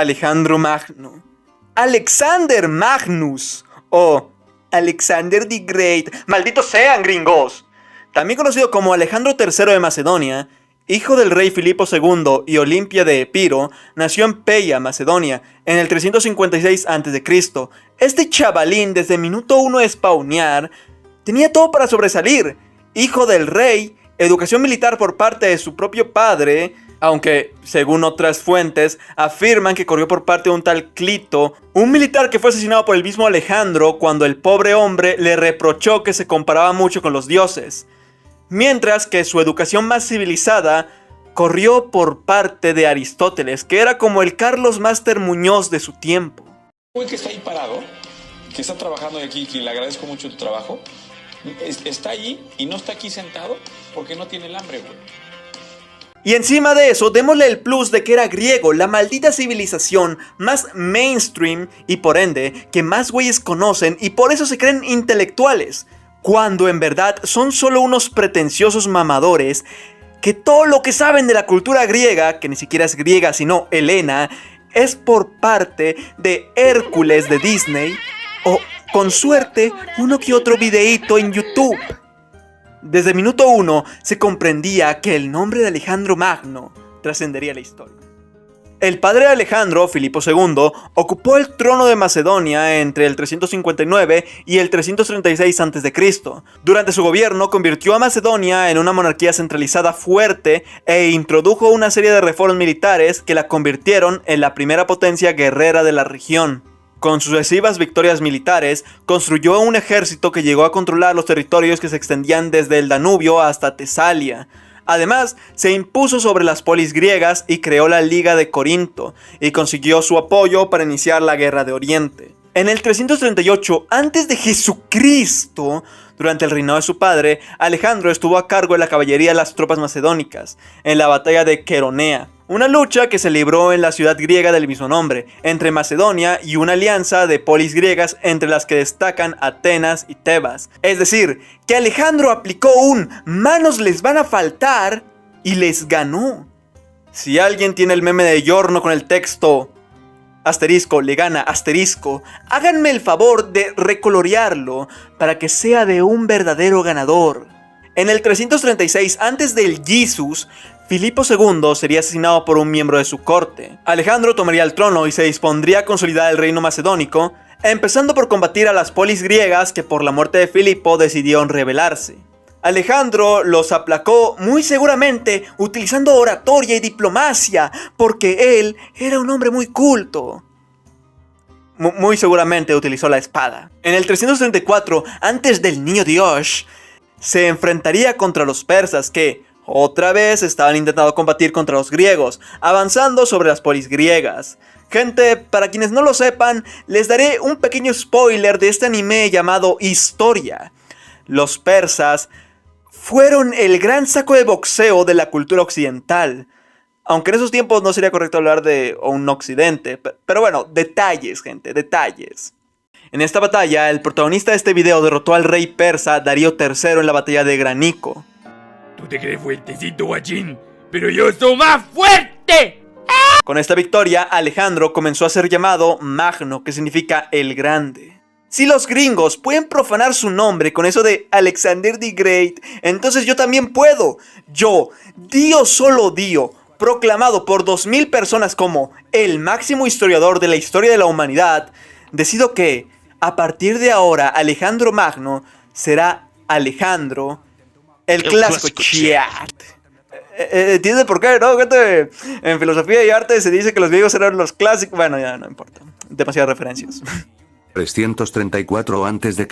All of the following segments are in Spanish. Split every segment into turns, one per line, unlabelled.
Alejandro Magno, Alexander Magnus o Alexander the Great. ¡Malditos sean, gringos! También conocido como Alejandro III de Macedonia, hijo del rey Filipo II y Olimpia de Epiro, nació en Peia, Macedonia, en el 356 a.C. Este chavalín, desde minuto uno de spawnear, tenía todo para sobresalir. Hijo del rey, educación militar por parte de su propio padre, aunque, según otras fuentes, afirman que corrió por parte de un tal Clito, un militar que fue asesinado por el mismo Alejandro cuando el pobre hombre le reprochó que se comparaba mucho con los dioses. Mientras que su educación más civilizada corrió por parte de Aristóteles, que era como el Carlos Máster Muñoz de su tiempo.
Güey que está ahí parado, que está trabajando aquí, que le agradezco mucho tu trabajo, está ahí y no está aquí sentado porque no tiene el hambre, güey.
Y encima de eso, démosle el plus de que era griego, la maldita civilización más mainstream y por ende, que más güeyes conocen y por eso se creen intelectuales, cuando en verdad son solo unos pretenciosos mamadores que todo lo que saben de la cultura griega, que ni siquiera es griega sino helena, es por parte de Hércules de Disney o, con suerte, uno que otro videíto en YouTube. Desde minuto uno se comprendía que el nombre de Alejandro Magno trascendería la historia. El padre de Alejandro, Filipo II, ocupó el trono de Macedonia entre el 359 y el 336 a.C. Durante su gobierno convirtió a Macedonia en una monarquía centralizada fuerte e introdujo una serie de reformas militares que la convirtieron en la primera potencia guerrera de la región. Con sucesivas victorias militares, construyó un ejército que llegó a controlar los territorios que se extendían desde el Danubio hasta Tesalia. Además, se impuso sobre las polis griegas y creó la Liga de Corinto, y consiguió su apoyo para iniciar la Guerra de Oriente. En el 338 a.C., durante el reinado de su padre, Alejandro estuvo a cargo de la caballería de las tropas macedónicas, en la batalla de Queronea, una lucha que se libró en la ciudad griega del mismo nombre, entre Macedonia y una alianza de polis griegas entre las que destacan Atenas y Tebas. Es decir, que Alejandro aplicó un manos les van a faltar y les ganó. Si alguien tiene el meme de Giorno con el texto asterisco, le gana, asterisco, háganme el favor de recolorearlo para que sea de un verdadero ganador. En el 336 antes del Jesus, Filipo II sería asesinado por un miembro de su corte. Alejandro tomaría el trono y se dispondría a consolidar el reino macedónico, empezando por combatir a las polis griegas que por la muerte de Filipo decidieron rebelarse. Alejandro los aplacó muy seguramente utilizando oratoria y diplomacia, porque él era un hombre muy culto. Muy seguramente utilizó la espada. En el 334, antes del niño Dios, se enfrentaría contra los persas que, otra vez, estaban intentando combatir contra los griegos, avanzando sobre las polis griegas. Gente, para quienes no lo sepan, les daré un pequeño spoiler de este anime llamado Historia. Los persas fueron el gran saco de boxeo de la cultura occidental. Aunque en esos tiempos no sería correcto hablar de un occidente. Pero bueno, detalles, gente, detalles. En esta batalla, el protagonista de este video derrotó al rey persa Darío III en la batalla de Granico.
Tú te crees fuertecito, guachín, pero yo soy más fuerte.
Con esta victoria, Alejandro comenzó a ser llamado Magno, que significa el Grande. Si los gringos pueden profanar su nombre con eso de Alexander the Great, entonces yo también puedo. Yo, Dio solo Dio, proclamado por 2000 personas como el máximo historiador de la historia de la humanidad, decido que, a partir de ahora, Alejandro Magno será Alejandro, el clásico chat. ¿Entiendes por qué, no? Gente, en filosofía y arte se dice que los griegos eran los clásicos. Bueno, ya no importa. Demasiadas referencias.
334 a.C.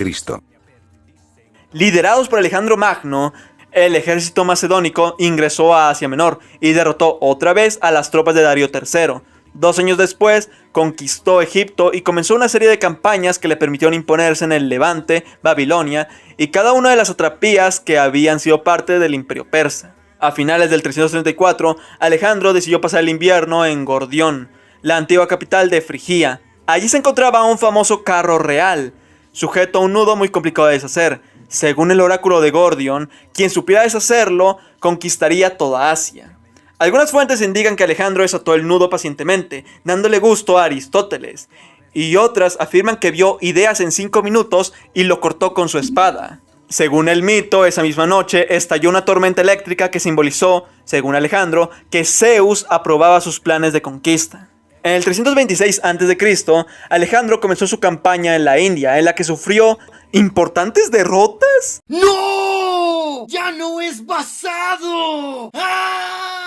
Liderados por Alejandro Magno, el ejército macedónico ingresó a Asia Menor y derrotó otra vez a las tropas de Darío III. 2 años después, conquistó Egipto y comenzó una serie de campañas que le permitieron imponerse en el Levante, Babilonia y cada una de las satrapías que habían sido parte del Imperio Persa. A finales del 334, Alejandro decidió pasar el invierno en Gordión, la antigua capital de Frigia. Allí se encontraba un famoso carro real, sujeto a un nudo muy complicado de deshacer. Según el oráculo de Gordión, quien supiera deshacerlo, conquistaría toda Asia. Algunas fuentes indican que Alejandro desató el nudo pacientemente, dándole gusto a Aristóteles, y otras afirman que vio ideas en 5 minutos y lo cortó con su espada. Según el mito, esa misma noche estalló una tormenta eléctrica que simbolizó, según Alejandro, que Zeus aprobaba sus planes de conquista. En el 326 a.C., Alejandro comenzó su campaña en la India, en la que sufrió importantes derrotas.
¡No! ¡Ya no es basado! ¡Ah!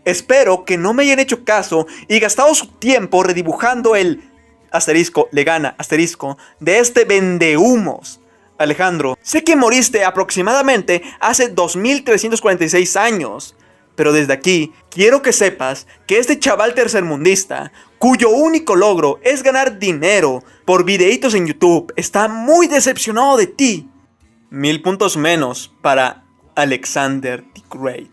Espero que no me hayan hecho caso y gastado su tiempo redibujando el asterisco, le gana, asterisco, de este vendehumos. Alejandro, sé que moriste aproximadamente hace 2346 años, pero desde aquí quiero que sepas que este chaval tercermundista, cuyo único logro es ganar dinero por videitos en YouTube, está muy decepcionado de ti. 1000 puntos menos para Alexander the Great.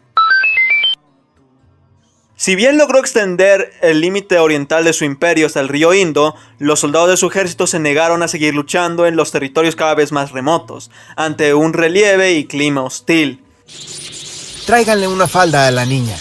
Si bien logró extender el límite oriental de su imperio hasta el río Indo, los soldados de su ejército se negaron a seguir luchando en los territorios cada vez más remotos, ante un relieve y clima hostil.
Tráiganle una falda a la niña.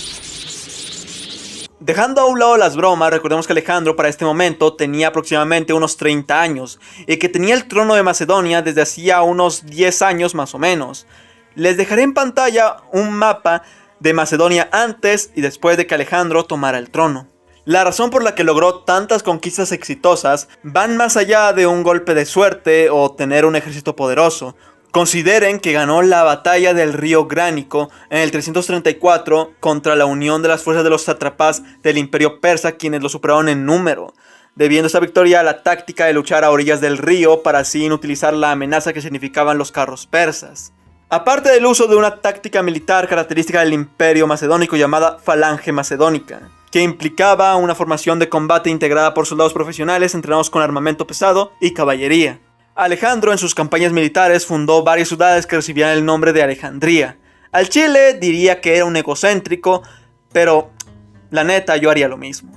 Dejando a un lado las bromas, recordemos que Alejandro para este momento tenía aproximadamente unos 30 años y que tenía el trono de Macedonia desde hacía unos 10 años más o menos. Les dejaré en pantalla un mapa de Macedonia antes y después de que Alejandro tomara el trono. La razón por la que logró tantas conquistas exitosas van más allá de un golpe de suerte o tener un ejército poderoso. Consideren que ganó la batalla del río Gránico en el 334 contra la unión de las fuerzas de los sátrapas del imperio persa, quienes lo superaron en número, debiendo esta victoria a la táctica de luchar a orillas del río para así inutilizar la amenaza que significaban los carros persas. Aparte del uso de una táctica militar característica del imperio macedónico llamada falange macedónica, que implicaba una formación de combate integrada por soldados profesionales entrenados con armamento pesado y caballería. Alejandro en sus campañas militares fundó varias ciudades que recibían el nombre de Alejandría. Al chile diría que era un egocéntrico, pero la neta yo haría lo mismo.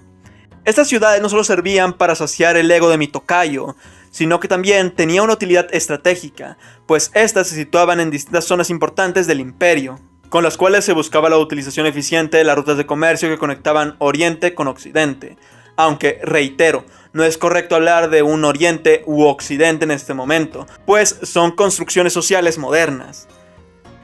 Estas ciudades no solo servían para saciar el ego de mi tocayo, sino que también tenía una utilidad estratégica, pues estas se situaban en distintas zonas importantes del imperio, con las cuales se buscaba la utilización eficiente de las rutas de comercio que conectaban Oriente con Occidente. Aunque, reitero, no es correcto hablar de un Oriente u Occidente en este momento, pues son construcciones sociales modernas.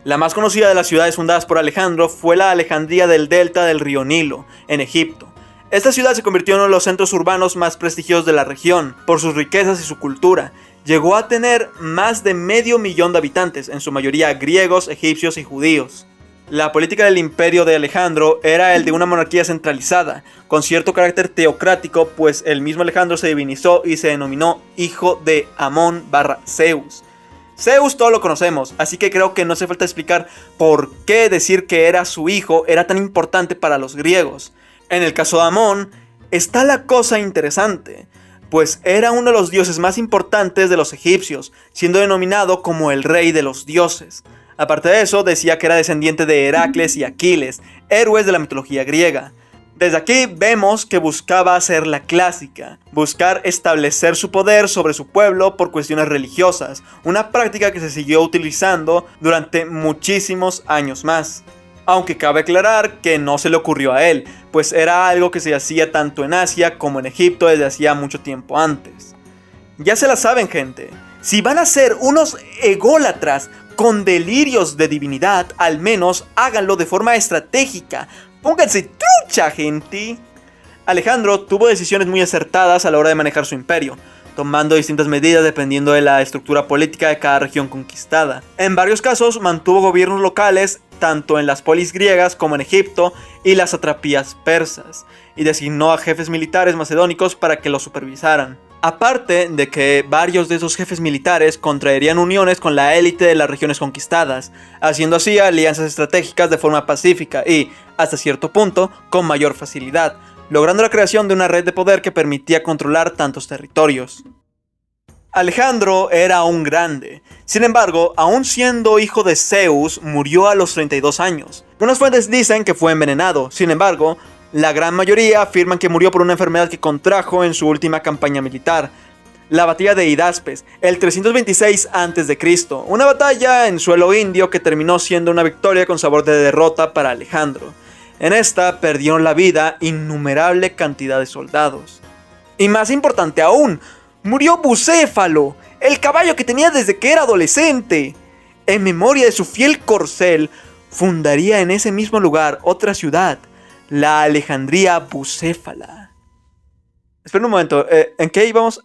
La más conocida de las ciudades fundadas por Alejandro fue la Alejandría del delta del río Nilo, en Egipto. Esta ciudad se convirtió en uno de los centros urbanos más prestigiosos de la región, por sus riquezas y su cultura. Llegó a tener más de 500,000 de habitantes, en su mayoría griegos, egipcios y judíos. La política del imperio de Alejandro era el de una monarquía centralizada, con cierto carácter teocrático, pues el mismo Alejandro se divinizó y se denominó hijo de Amón/Zeus. Zeus todos lo conocemos, así que creo que no hace falta explicar por qué decir que era su hijo era tan importante para los griegos. En el caso de Amón, está la cosa interesante, pues era uno de los dioses más importantes de los egipcios, siendo denominado como el rey de los dioses. Aparte de eso, decía que era descendiente de Heracles y Aquiles, héroes de la mitología griega. Desde aquí vemos que buscaba hacer la clásica, buscar establecer su poder sobre su pueblo por cuestiones religiosas, una práctica que se siguió utilizando durante muchísimos años más. Aunque cabe aclarar que no se le ocurrió a él, pues era algo que se hacía tanto en Asia como en Egipto desde hacía mucho tiempo antes. Ya se la saben, gente, si van a ser unos ególatras con delirios de divinidad, al menos háganlo de forma estratégica. Pónganse trucha, gente. Alejandro tuvo decisiones muy acertadas a la hora de manejar su imperio, tomando distintas medidas dependiendo de la estructura política de cada región conquistada. En varios casos mantuvo gobiernos locales tanto en las polis griegas como en Egipto y las satrapías persas, y designó a jefes militares macedónicos para que los supervisaran. Aparte de que varios de esos jefes militares contraerían uniones con la élite de las regiones conquistadas, haciendo así alianzas estratégicas de forma pacífica y, hasta cierto punto, con mayor facilidad, logrando la creación de una red de poder que permitía controlar tantos territorios. Alejandro era un grande. Sin embargo, aún siendo hijo de Zeus, murió a los 32 años. Unas fuentes dicen que fue envenenado. Sin embargo, la gran mayoría afirman que murió por una enfermedad que contrajo en su última campaña militar, la batalla de Hidaspes, el 326 a.C., una batalla en suelo indio que terminó siendo una victoria con sabor de derrota para Alejandro. En esta perdieron la vida innumerable cantidad de soldados. Y más importante aún, murió Bucéfalo, el caballo que tenía desde que era adolescente. En memoria de su fiel corcel, fundaría en ese mismo lugar otra ciudad, la Alejandría Bucéfala. Espera un momento, ¿en qué íbamos?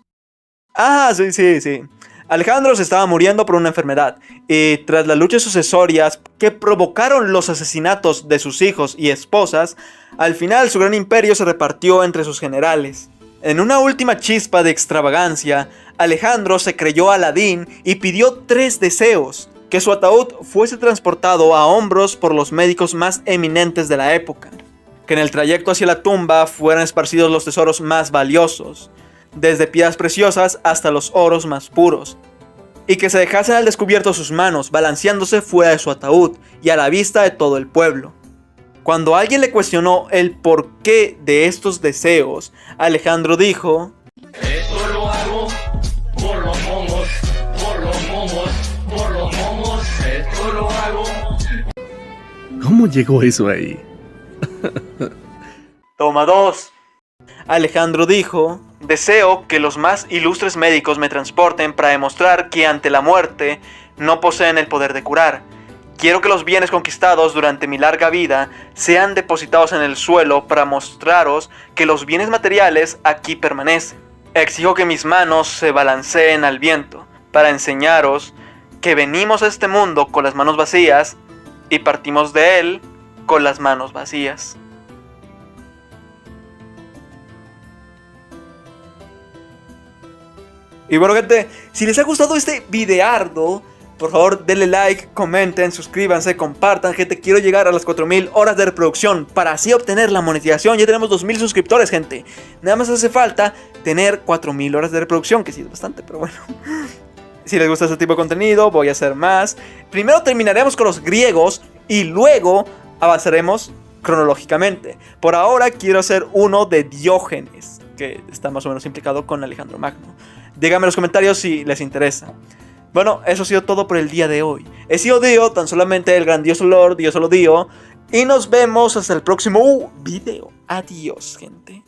Ah, sí. Alejandro se estaba muriendo por una enfermedad, y tras las luchas sucesorias que provocaron los asesinatos de sus hijos y esposas, al final su gran imperio se repartió entre sus generales. En una última chispa de extravagancia, Alejandro se creyó Aladín y pidió 3 deseos: que su ataúd fuese transportado a hombros por los médicos más eminentes de la época, que en el trayecto hacia la tumba fueran esparcidos los tesoros más valiosos, desde piedras preciosas hasta los oros más puros, y que se dejasen al descubierto sus manos balanceándose fuera de su ataúd y a la vista de todo el pueblo. Cuando alguien le cuestionó el porqué de estos deseos, Alejandro dijo:
Esto lo hago por los momos, por los momos, por los momos. Esto lo hago.
¿Cómo llegó eso ahí?
Toma 2. Alejandro dijo: deseo que los más ilustres médicos me transporten para demostrar que ante la muerte no poseen el poder de curar. Quiero que los bienes conquistados durante mi larga vida sean depositados en el suelo para mostraros que los bienes materiales aquí permanecen. Exijo que mis manos se balanceen al viento para enseñaros que venimos a este mundo con las manos vacías y partimos de él con las manos vacías. Y bueno, gente, si les ha gustado este videardo, por favor denle like, comenten, suscríbanse, compartan. Gente, quiero llegar a las 4000 horas de reproducción para así obtener la monetización. Ya tenemos 2000 suscriptores, gente. Nada más hace falta tener 4000 horas de reproducción, que sí es bastante, pero bueno. Si les gusta este tipo de contenido, voy a hacer más. Primero terminaremos con los griegos y luego avanzaremos cronológicamente. Por ahora quiero hacer uno de Diógenes, que está más o menos implicado con Alejandro Magno. Díganme en los comentarios si les interesa. Bueno, eso ha sido todo por el día de hoy. He sido Dio, tan solamente el grandioso Lord, Dio solo Dio. Y nos vemos hasta el próximo video. Adiós, gente.